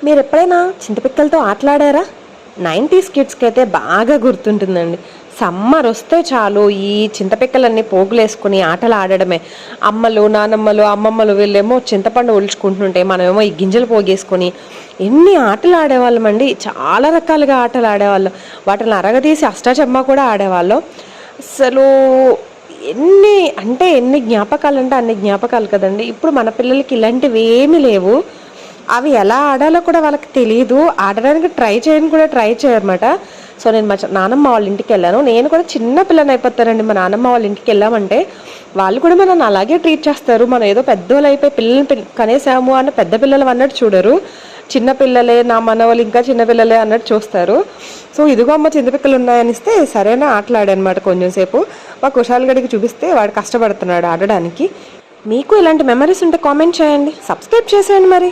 మీరు ఎప్పుడైనా చింతపిక్కలతో ఆటలాడారా? 90s కిడ్స్కి అయితే బాగా గుర్తుంటుందండి. సమ్మర్ వస్తే చాలు ఈ చింతపిక్కలన్నీ పోగులేసుకుని ఆటలు ఆడడమే. అమ్మలు, నానమ్మలు, అమ్మమ్మలు వీళ్ళేమో చింతపండు ఒలుచుకుంటుంటే మనమేమో ఈ గింజలు పోగేసుకొని ఎన్ని ఆటలు ఆడేవాళ్ళమండి. చాలా రకాలుగా ఆటలు ఆడేవాళ్ళం. వాటిని అరగదీసి అష్టాచెమ్మా కూడా ఆడేవాళ్ళం. అసలు ఎన్ని జ్ఞాపకాలు అంటే అన్ని జ్ఞాపకాలు కదండి. ఇప్పుడు మన పిల్లలకి ఇలాంటివి ఏమీ లేవు. అవి ఎలా ఆడాలో కూడా వాళ్ళకి తెలియదు. ఆడడానికి ట్రై చేయరన్నమాట. సో నేను మా నానమ్మ వాళ్ళ ఇంటికి వెళ్ళాను. నేను కూడా చిన్న పిల్లని అయిపోతానండి. మా నానమ్మ వాళ్ళ ఇంటికి వెళ్ళామంటే వాళ్ళు కూడా మనల్ని అలాగే ట్రీట్ చేస్తారు. మనం ఏదో పెద్దోళ్ళు అయిపోయి పిల్లల్ని కనేసాము అన్న పెద్ద పిల్లలు అన్నట్టు చూడరు. చిన్న పిల్లలే, నా మనవాళ్ళు ఇంకా చిన్నపిల్లలే అన్నట్టు చూస్తారు. సో ఇదిగో అమ్మ చింతపిక్కలు ఉన్నాయనిస్తే సరైన ఆటలాడనమాట. కొంచెం సేపు మా కుషాల్ గడికి చూపిస్తే వాడు కష్టపడుతున్నాడు ఆడడానికి. మీకు ఇలాంటి మెమరీస్ ఉంటే కామెంట్ చేయండి, సబ్స్క్రైబ్ చేసేయండి మరి.